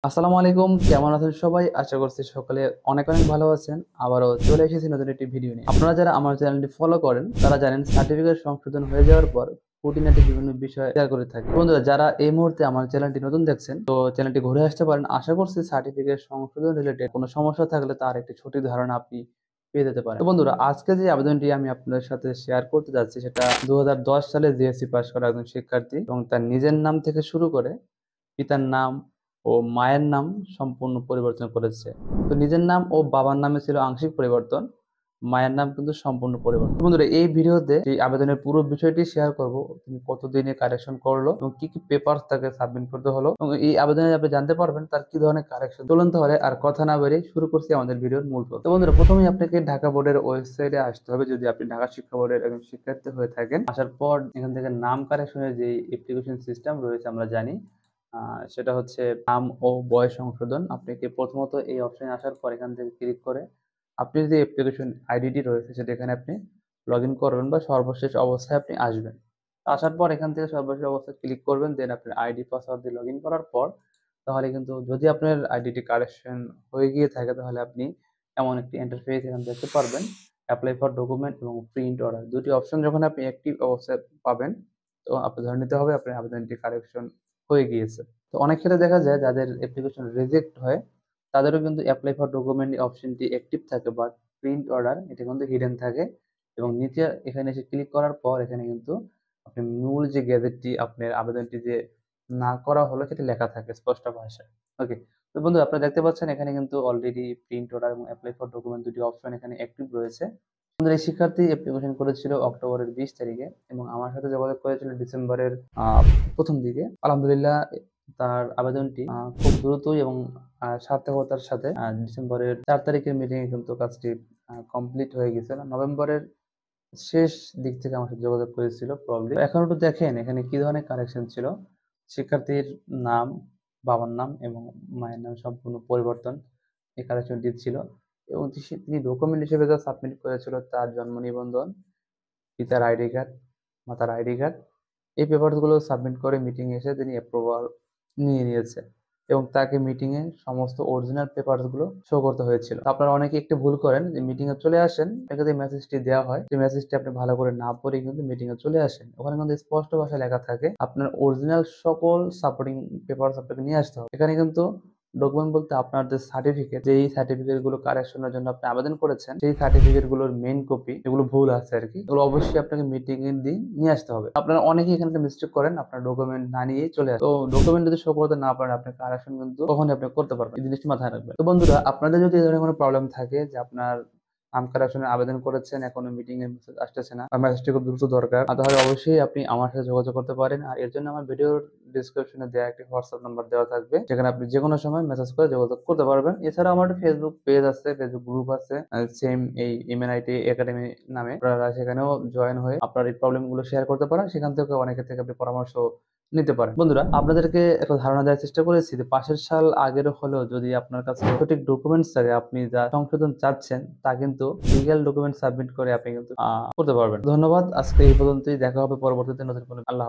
আসসালামু আলাইকুম, কেমন আছেন সবাই? আশা করছি সকলে অনেক অনেক ভালো আছেন। আবারও চলে এসেছি নতুন একটি ভিডিও নিয়ে। আপনারা যারা আমার চ্যানেলটি ফলো করেন তারা জানেন সার্টিফিকেট সংশোধন হয়ে যাওয়ার পর খুঁটিনাটি বিভিন্ন বিষয় শেয়ার করে থাকি। বন্ধুরা, যারা এই মুহূর্তে আমার চ্যানেলটি নতুন দেখছেন তো চ্যানেলটি ঘুরে আসতে পারেন। আশা করছি সার্টিফিকেট সংশোধন রিলেটেড কোনো সমস্যা থাকলে তার একটি সঠিক ধারণা আপনি পেয়ে যেতে পারেন। তো বন্ধুরা, আজকে যে আবেদনটি আমি আপনাদের সাথে শেয়ার করতে যাচ্ছি সেটা 2010 সালে জিএসসি পাস করা একজন শিক্ষার্থী এবং তার নিজের নাম থেকে শুরু করে পিতার নাম ও মায়ের নাম সম্পূর্ণ পরিবর্তন করেছে। তো নিজের নাম ও বাবার নামে ছিল আংশিক পরিবর্তন, মায়ের নাম কিন্তু সম্পূর্ণ পরিবর্তন। বন্ধুরা, এই ভিডিওতে এই আবেদনের পুরো বিষয়টি শেয়ার করব। তিনি কতদিনে কারেকশন করলো এবং কি কি পেপারস তাকে সাবমিট করতে হলো এবং এই আবেদনে আপনি জানতে পারবেন তার কি ধরনের কারেকশন। চলুন তাহলে আর কথা না বেরিয়ে শুরু করছি আমাদের ভিডিওর মূল পর্ব। তো বন্ধুরা, প্রথমেই আপনাকে ঢাকা বোর্ডের ওয়েবসাইটে আসতে হবে যদি আপনি ঢাকা শিক্ষা বোর্ডের একজন শিক্ষার্থী হয়ে থাকেন। আসার পর এখান থেকে নাম কারেকশনের যে অ্যাপ্লিকেশন সিস্টেম রয়েছে আমরা জানি, সেটা হচ্ছে নাম ও বয়স সংশোধন। আপনাকে প্রথমত এই অপশনে আসার পর এখান থেকে ক্লিক করে আপনি যে অ্যাপ্লিকেশন আইডিটি রয়েছে সেটা এখানে আপনি লগ ইন করবেন বা সর্বশেষ অবস্থায় আপনি আসবেন। আসার পর এখান থেকে সর্বশেষ অবস্থায় ক্লিক করবেন, দেন আপনার আইডি পাসওয়ার্ড দিয়ে লগ ইন করার পর তাহলে কিন্তু যদি আপনার আইডিটি কারেকশন হয়ে গিয়ে থাকে তাহলে আপনি এমন একটি ইন্টারফেস এখানে দেখতে পারবেন। অ্যাপ্লাই ফর ডকুমেন্ট এবং প্রিন্ট অর্ডার দুটি অপশন যখন আপনি অ্যাক্টিভ অবস্থায় পাবেন তো আপনি ধরে নিতে হবে আপনার আবেদনটি কারেকশন হয়ে গিয়েছে। তো অনেক ক্ষেত্রে দেখা যায় যাদের অ্যাপ্লিকেশন রিজেক্ট হয় তাদেরও কিন্তু অ্যাপ্লাই ফর ডকুমেন্ট অপশনটি অ্যাক্টিভ থাকে, বাট প্রিন্ট অর্ডার এটা কিন্তু হিডেন থাকে। এবং নিচে এখানে এসে ক্লিক করার পর এখানে কিন্তু আপনি মূল যে গ্যাজেটটি আপনার আবেদনটি যে না করা হলো সেটি লেখা থাকে স্পষ্ট ভাষায়। ওকে। তো বন্ধু, আপনারা দেখতে পাচ্ছেন এখানে কিন্তু অলরেডি প্রিন্ট অর্ডার এবং অ্যাপ্লাই ফর ডকুমেন্ট দুটি অপশন এখানে অ্যাক্টিভ রয়েছে। আমাদের এই শিক্ষার্থী অ্যাপ্লিকেশন করেছিল অক্টোবরের 20 তারিখে এবং আমার সাথে যোগাযোগ করেছিল ডিসেম্বরের প্রথম দিকে। আলহামদুলিল্লাহ, তার আবেদনটি খুব দ্রুতই এবং সার্থকতার সাথে ডিসেম্বরের 4 তারিখের মিটিংয়ে কিন্তু কাজটি কমপ্লিট হয়ে গেছিল। নভেম্বরের শেষ দিক থেকে আমার সাথে যোগাযোগ করেছিল প্রবলি। এখন একটু দেখেন এখানে কি ধরনের কারেকশন ছিল। শিক্ষার্থীর নাম, বাবার নাম এবং মায়ের নাম সম্পূর্ণ পরিবর্তন এই কারেকশনটি ছিল। এবং তিনি ডকুমেন্ট হিসেবে যা সাবমিট করেছিল তার জন্ম নিবন্ধন, পিতার আইডি কার্ড, মাতার আইডি কার্ড, এই পেপারসগুলো সাবমিট করে মিটিং এসে তিনি অ্যাপ্রুভাল নিয়ে নিয়েছে এবং তাকে মিটিং এ সমস্ত অরিজিনাল পেপারসগুলো শো করতে হয়েছিল। আপনারা অনেকে একটু ভুল করেন যে মিটিং এ চলে আসেন, আপনাকে যে মেসেজটি দেওয়া হয় সেই মেসেজটি আপনি ভালো করে না পড়ে কিন্তু মিটিং এ চলে আসেন। ওখানে কিন্তু স্পষ্ট ভাষায় লেখা থাকে আপনার অরিজিনাল সকল সাপোর্টিং পেপারস আপনাকে নিয়ে আসতে হবে। এখানে কিন্তু ডকুমেন্ট বলতে আপনার যে সার্টিফিকেট, যেই সার্টিফিকেট গুলো কারেকশনের জন্য আপনি আবেদন করেছেন সেই সার্টিফিকেট গুলোর মেইন কপি, এগুলো ভুল আছে আর কি, এগুলো অবশ্যই আপনাকে মিটিং এর দিন নিয়ে আসতে হবে। আপনারা অনেকেই এখানে মিস্টেক করেন, আপনার ডকুমেন্ট না নিয়ে চলে আসে। তো ডকুমেন্ট যদি শো করতে না পারেন আপনি কারেকশন কিন্তু কখনই আপনি করতে পারবেন, এই জিনিসটি মাথায় রাখবেন। তো বন্ধুরা, আপনাদের যদি এই ধরনের কোনো প্রবলেম থাকে যে আপনার নাম কারেকশনের আবেদন করেছেন এখনো মিটিং এর মেসেজ আসতেছে না বা মেসেজটি খুব দ্রুত দরকার, তাহলে অবশ্যই আপনি আমার সাথে যোগাযোগ করতে পারেন। আর এর জন্য আমার ভিডিওর ডিসক্রিপশনে দেওয়া একটি হোয়াটসঅ্যাপ নাম্বার দেওয়া থাকবে, যেখানে আপনি যে কোনো সময় মেসেজ করে যোগাযোগ করতে পারবেন। এছাড়াও আমার একটা ফেসবুক পেজ আছে, ফেসবুক গ্রুপ আছে, সেম এই এমএনআইটি একাডেমি নামে। আপনারা সেখানেও জয়েন হয়ে আপনার এই প্রবলেম গুলো শেয়ার করতে পারেন, সেখান থেকে অনেকের থেকে আপনি পরামর্শ নিতে পারেন। বন্ধুরা, আপনাদেরকে একটা ধারণা দেওয়ার চেষ্টা করেছি যে পাশের সাল আগের হলেও যদি আপনার কাছে সঠিক ডকুমেন্টস থাকে, আপনি যা সংশোধন চাচ্ছেন তা কিন্তু লিগ্যাল ডকুমেন্ট সাবমিট করে আপনি কিন্তু করতে পারবেন। ধন্যবাদ, আজকে এই পর্যন্তই। দেখা হবে পরবর্তীতে নতুন কোনো। আল্লাহ হাফেজ।